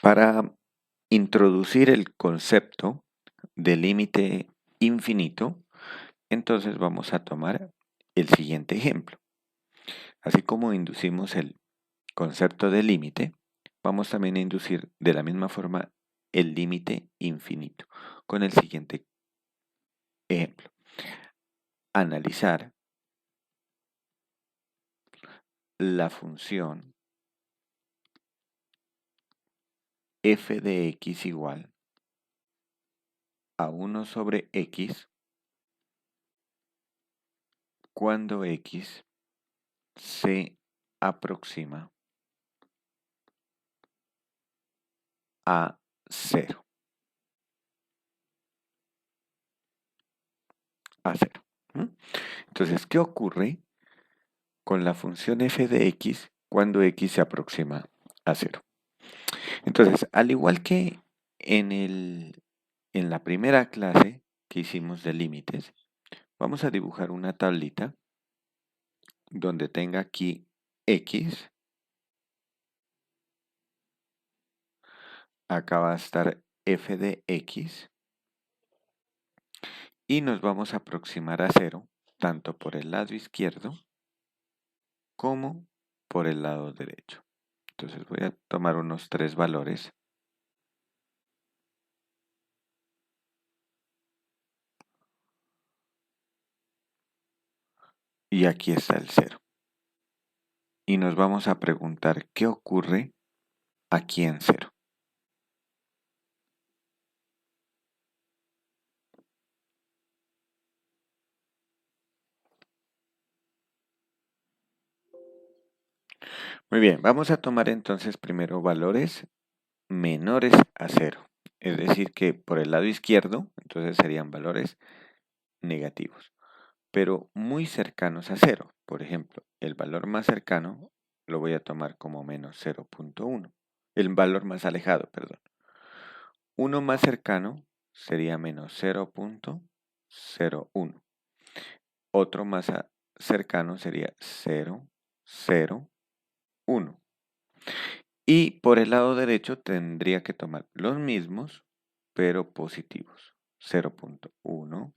Para introducir el concepto de límite infinito, entonces vamos a tomar el siguiente ejemplo. Así como inducimos el concepto de límite, vamos también a inducir de la misma forma el límite infinito con el siguiente ejemplo. Analizar la función f de x igual a 1 sobre x cuando x se aproxima a 0. A 0. Entonces, ¿qué ocurre con la función f de x cuando x se aproxima a 0? Entonces, al igual que en la primera clase que hicimos de límites, vamos a dibujar una tablita donde tenga aquí x, acá va a estar f de x y nos vamos a aproximar a 0 tanto por el lado izquierdo como por el lado derecho. Entonces voy a tomar unos 3 valores. Y aquí está el 0. Y nos vamos a preguntar qué ocurre aquí en 0. Muy bien, vamos a tomar entonces primero valores menores a 0. Es decir, que por el lado izquierdo, entonces serían valores negativos, pero muy cercanos a 0. Por ejemplo, el valor más cercano lo voy a tomar como menos 0.1. El valor más alejado, perdón. Uno más cercano sería menos 0.01. Otro más cercano sería 0.01. Y por el lado derecho tendría que tomar los mismos, pero positivos. 0.1,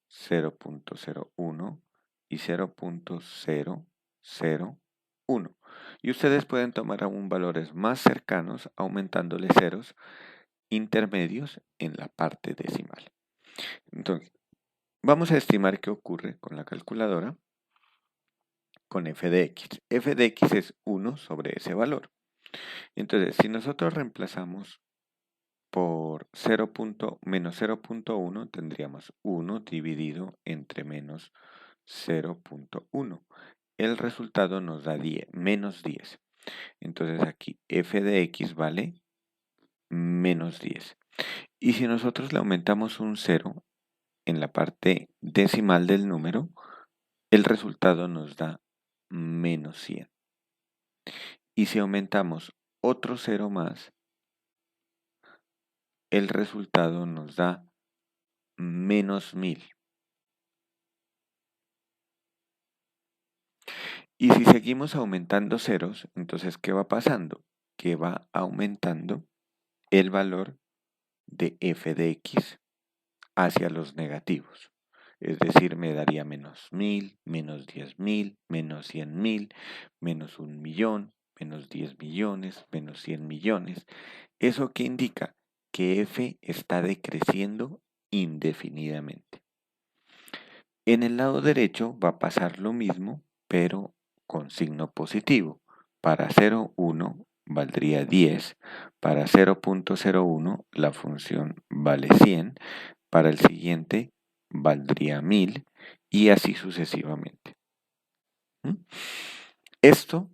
0.01 y 0.001. Y ustedes pueden tomar aún valores más cercanos aumentándole ceros intermedios en la parte decimal. Entonces, vamos a estimar qué ocurre con la calculadora con f de x. F de x es 1 sobre ese valor. Entonces, si nosotros reemplazamos por menos 0.1, tendríamos 1 dividido entre menos 0.1. El resultado nos da 10, menos 10. Entonces aquí f de x vale menos 10. Y si nosotros le aumentamos un 0 en la parte decimal del número, el resultado nos da menos 100. Y si aumentamos otro 0 más, el resultado nos da menos 1000. Y si seguimos aumentando ceros, entonces, ¿qué va pasando? Que va aumentando el valor de f de x hacia los negativos. Es decir, me daría menos 1000, menos 10.000, menos 100.000, menos 1.000.000, menos 10 millones, menos 100 millones. ¿Eso qué indica? Que f está decreciendo indefinidamente. En el lado derecho va a pasar lo mismo, pero con signo positivo. Para 0,1 valdría 10. Para 0.01 la función vale 100. Para el siguiente valdría 1000 y así sucesivamente. Esto,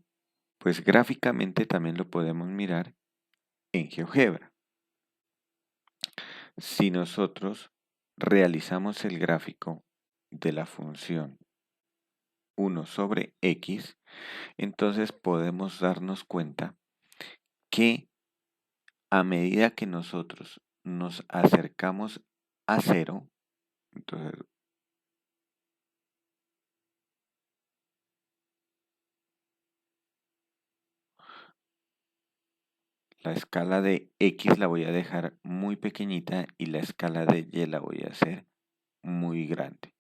pues gráficamente también lo podemos mirar en GeoGebra. Si nosotros realizamos el gráfico de la función 1 sobre x, entonces podemos darnos cuenta que a medida que nosotros nos acercamos a 0, entonces La escala de X la voy a dejar muy pequeñita y la escala de Y la voy a hacer muy grande.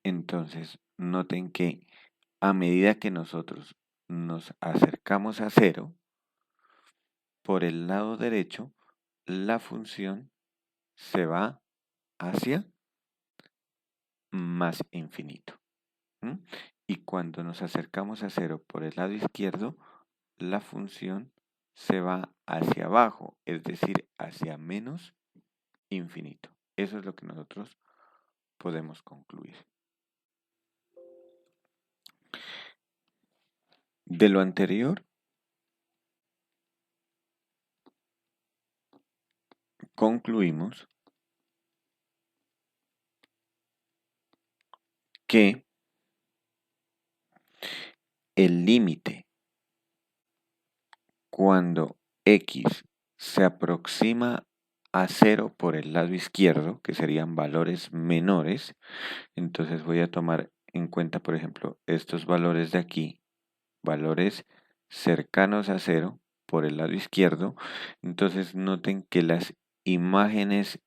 Entonces, noten que a medida que nosotros nos acercamos a cero, por el lado derecho, la función se va hacia más infinito. ¿M? Y cuando nos acercamos a cero por el lado izquierdo, la función se va hacia abajo, es decir, hacia menos infinito. Eso es lo que nosotros podemos concluir. De lo anterior, concluimos que el límite cuando x se aproxima a cero por el lado izquierdo, que serían valores menores, entonces voy a tomar en cuenta, por ejemplo, estos valores de aquí, valores cercanos a cero por el lado izquierdo. Entonces noten que las imágenes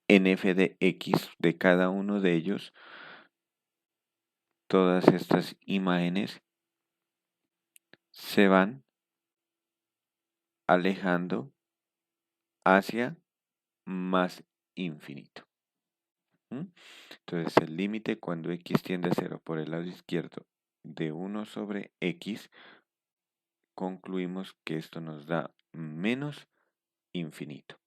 en f de x de cada uno de ellos, todas estas imágenes se van alejando hacia más infinito. ¿Mm? Entonces el límite cuando x tiende a 0 por el lado izquierdo de 1 sobre x, concluimos que esto nos da menos infinito.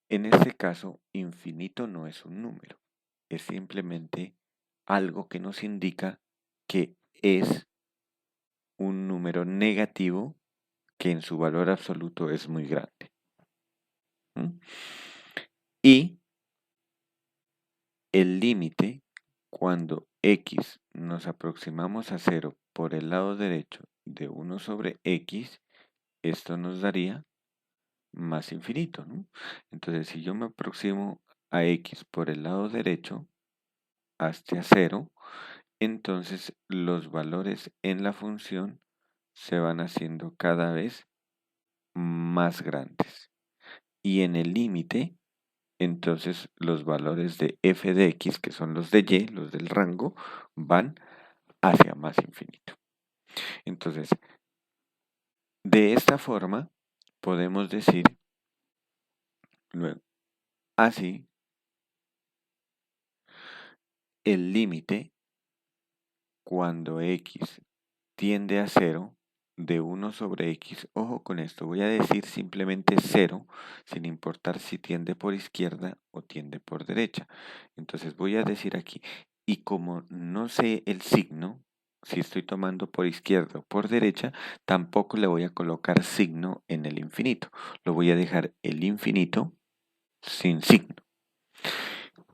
En este caso, infinito no es un número, es simplemente algo que nos indica que es un número negativo que en su valor absoluto es muy grande. ¿Mm? Y el límite cuando x nos aproximamos a 0 por el lado derecho de 1 sobre x, esto nos daría más infinito, ¿no? Entonces, si yo me aproximo a x por el lado derecho hasta 0, entonces los valores en la función se van haciendo cada vez más grandes. Y en el límite, entonces los valores de f de x, que son los de y, los del rango, van hacia más infinito. Entonces, de esta forma, podemos decir luego, así, el límite cuando x tiende a 0 de 1 sobre x, ojo con esto, voy a decir simplemente 0 sin importar si tiende por izquierda o tiende por derecha. Entonces voy a decir aquí, y como no sé el signo, si estoy tomando por izquierda o por derecha, tampoco le voy a colocar signo en el infinito. Lo voy a dejar el infinito sin signo.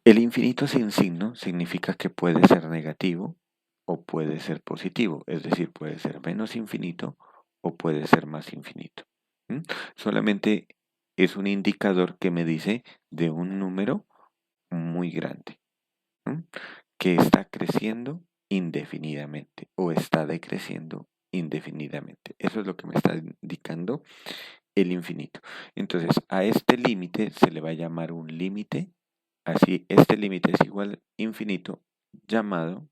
El infinito sin signo significa que puede ser negativo o puede ser positivo, es decir, puede ser menos infinito o puede ser más infinito. ¿Mm? Solamente es un indicador que me dice de un número muy grande, ¿mm? Que está creciendo indefinidamente o está decreciendo indefinidamente. Eso es lo que me está indicando el infinito. Entonces, a este límite se le va a llamar un límite. Así, este límite es igual a infinito, llamado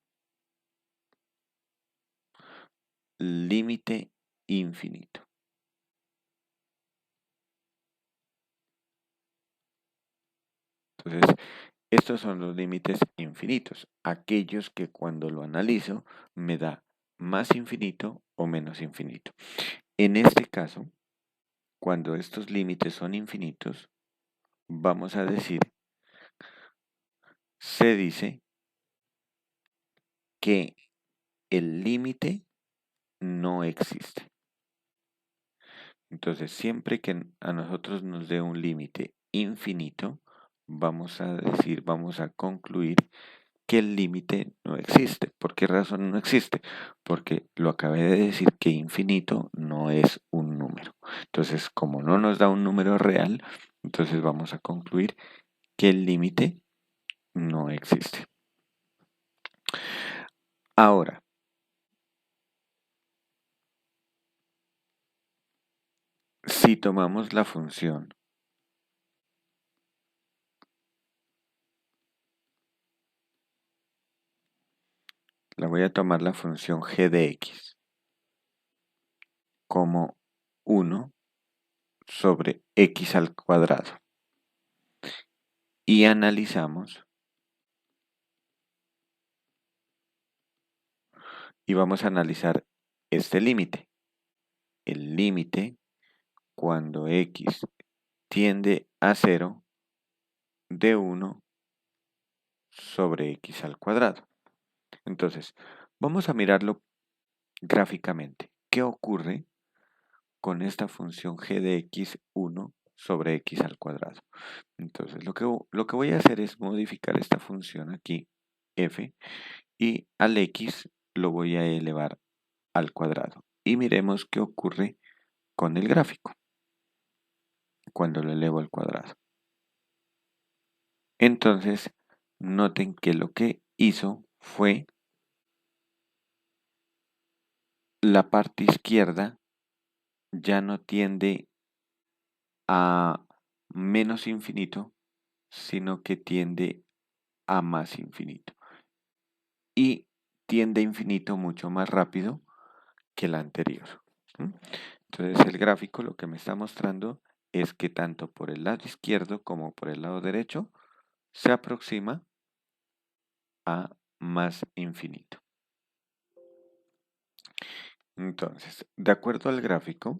límite infinito. Entonces, estos son los límites infinitos, aquellos que cuando lo analizo me da más infinito o menos infinito. En este caso, cuando estos límites son infinitos, vamos a decir, se dice que el límite no existe. Entonces, siempre que a nosotros nos dé un límite infinito, vamos a decir, vamos a concluir que el límite no existe. ¿Por qué razón no existe? Porque lo acabé de decir que infinito no es un número. Entonces, como no nos da un número real, entonces vamos a concluir que el límite no existe. Ahora, Si tomamos la función voy a tomar la función g de x como 1 sobre x al cuadrado y analizamos y vamos a analizar este límite. El límite cuando x tiende a 0 de 1 sobre x al cuadrado. Entonces, vamos a mirarlo gráficamente. ¿Qué ocurre con esta función g de x 1 sobre x al cuadrado? Entonces, lo que voy a hacer es modificar esta función aquí, f, y al x lo voy a elevar al cuadrado. Y miremos qué ocurre con el gráfico cuando lo elevo al cuadrado. Entonces, noten que lo que hizo fue la parte izquierda ya no tiende a menos infinito, sino que tiende a más infinito. Y tiende a infinito mucho más rápido que la anterior. Entonces el gráfico lo que me está mostrando es que tanto por el lado izquierdo como por el lado derecho se aproxima a más infinito. Entonces, de acuerdo al gráfico,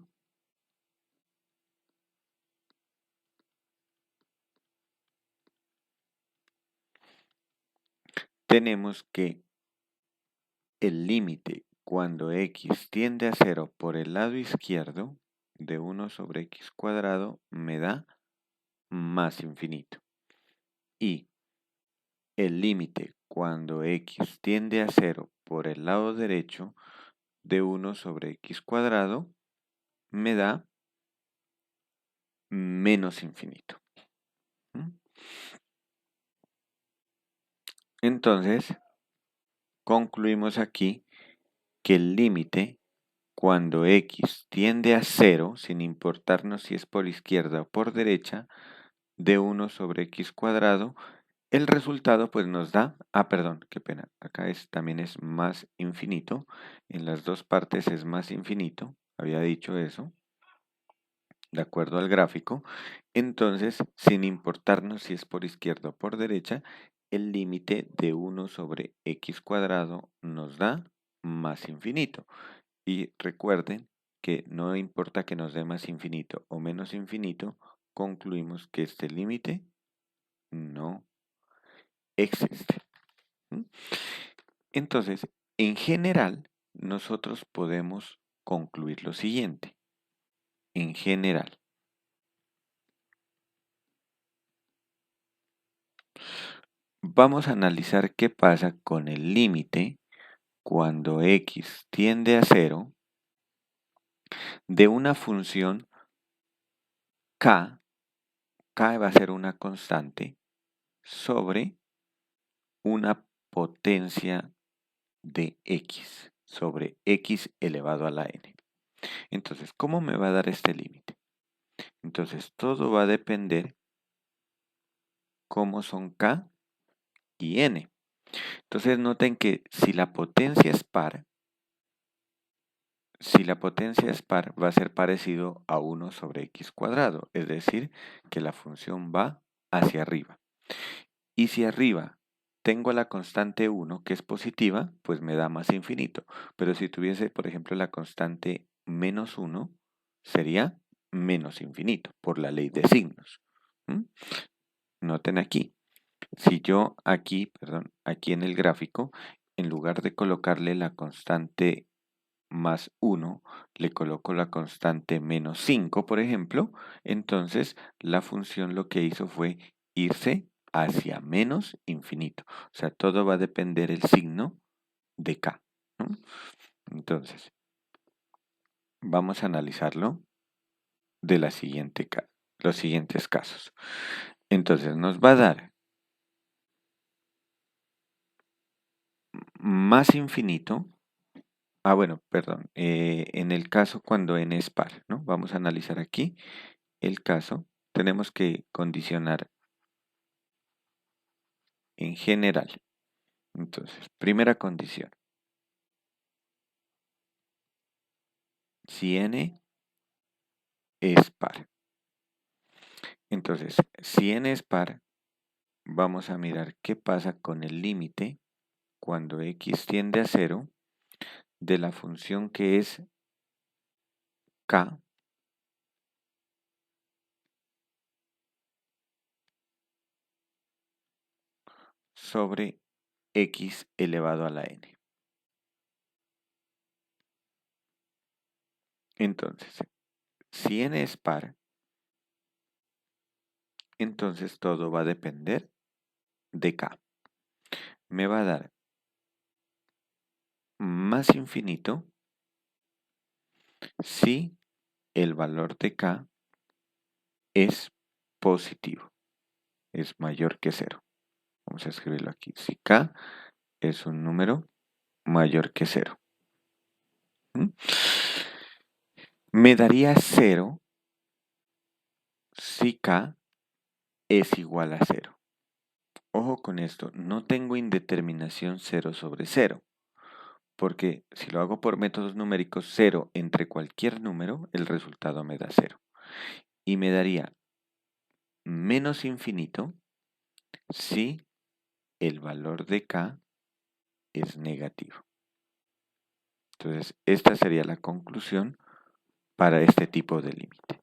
tenemos que el límite cuando x tiende a 0 por el lado izquierdo de 1 sobre x cuadrado me da más infinito. Y el límite cuando x tiende a 0 por el lado derecho de 1 sobre x cuadrado me da menos infinito. Entonces, concluimos aquí que el límite cuando x tiende a 0, sin importarnos si es por izquierda o por derecha, de 1 sobre x cuadrado, el resultado pues nos da, perdón, qué pena, acá también es más infinito, en las dos partes es más infinito, había dicho eso, de acuerdo al gráfico. Entonces, sin importarnos si es por izquierda o por derecha, el límite de 1 sobre x cuadrado nos da más infinito. Y recuerden que no importa que nos dé más infinito o menos infinito, concluimos que este límite no existe. Entonces, en general, nosotros podemos concluir lo siguiente. En general, vamos a analizar qué pasa con el límite cuando x tiende a 0 de una función k, k va a ser una constante, sobre una potencia de x, sobre x elevado a la n. Entonces, ¿cómo me va a dar este límite? Entonces, todo va a depender cómo son k y n. Entonces, noten que si la potencia es par, va a ser parecido a 1 sobre x cuadrado, es decir, que la función va hacia arriba. Y si arriba tengo la constante 1, que es positiva, pues me da más infinito. Pero si tuviese, por ejemplo, la constante menos 1, sería menos infinito, por la ley de signos. Noten aquí, si yo aquí en el gráfico, en lugar de colocarle la constante más 1, le coloco la constante menos 5, por ejemplo, entonces la función lo que hizo fue irse hacia menos infinito. O sea, todo va a depender el signo de k. Entonces, vamos a analizarlo de los siguientes casos. Entonces, nos va a dar más infinito Bueno, perdón. En el caso cuando n es par, ¿no? Vamos a analizar aquí el caso. Tenemos que condicionar en general. Entonces, primera condición. Si n es par. Entonces, si n es par, vamos a mirar qué pasa con el límite cuando x tiende a 0 de la función que es k sobre x elevado a la n. Entonces, si n es par, entonces todo va a depender de k. Me va a dar más infinito si el valor de k es positivo, es mayor que 0. Vamos a escribirlo aquí. Si k es un número mayor que 0. Me daría 0 si k es igual a 0. Ojo con esto, no tengo indeterminación 0 sobre 0, porque si lo hago por métodos numéricos, 0 entre cualquier número, el resultado me da 0. Y me daría menos infinito si el valor de k es negativo. Entonces, esta sería la conclusión para este tipo de límite.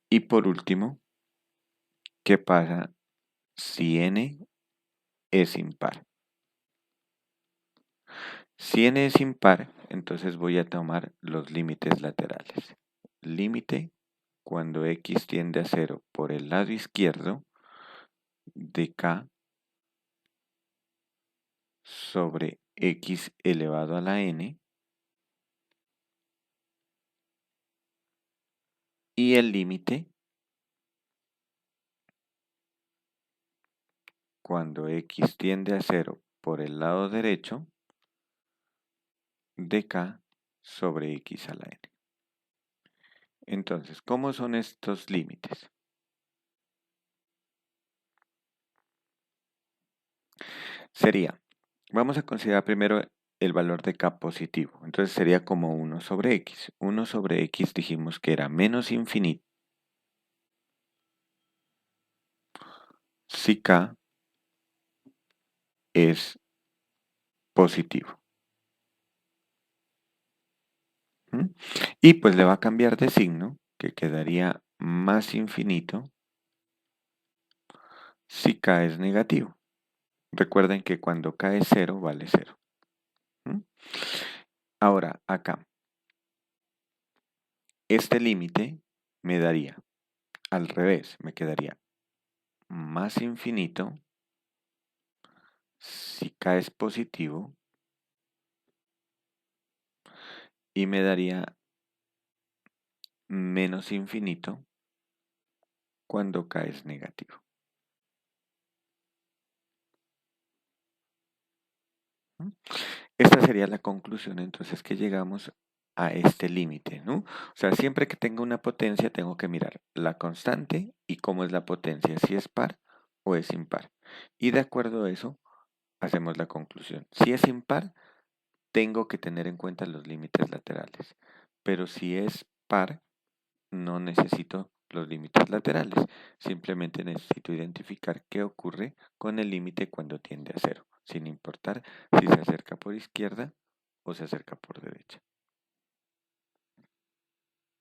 Y por último, ¿qué pasa si n es impar? Si n es impar, entonces voy a tomar los límites laterales. Límite cuando x tiende a 0 por el lado izquierdo de k sobre x elevado a la n, y el límite cuando x tiende a 0 por el lado derecho de k sobre x a la n. Entonces, ¿cómo son estos límites? Sería, vamos a considerar primero el valor de k positivo. Entonces sería como 1 sobre x. 1 sobre x dijimos que era menos infinito si k es positivo. ¿Mm? Y pues le va a cambiar de signo, que quedaría más infinito si k es negativo. Recuerden que cuando k es 0, vale 0. ¿Mm? Ahora, acá, este límite me daría, al revés, me quedaría más infinito si k es positivo y me daría menos infinito cuando k es negativo. ¿Mm? Esta sería la conclusión entonces que llegamos a este límite, ¿no? O sea, siempre que tenga una potencia tengo que mirar la constante y cómo es la potencia, si es par o es impar. Y de acuerdo a eso, hacemos la conclusión. Si es impar, tengo que tener en cuenta los límites laterales. Pero si es par, no necesito los límites laterales. Simplemente necesito identificar qué ocurre con el límite cuando tiende a 0, sin importar si se acerca por izquierda o se acerca por derecha.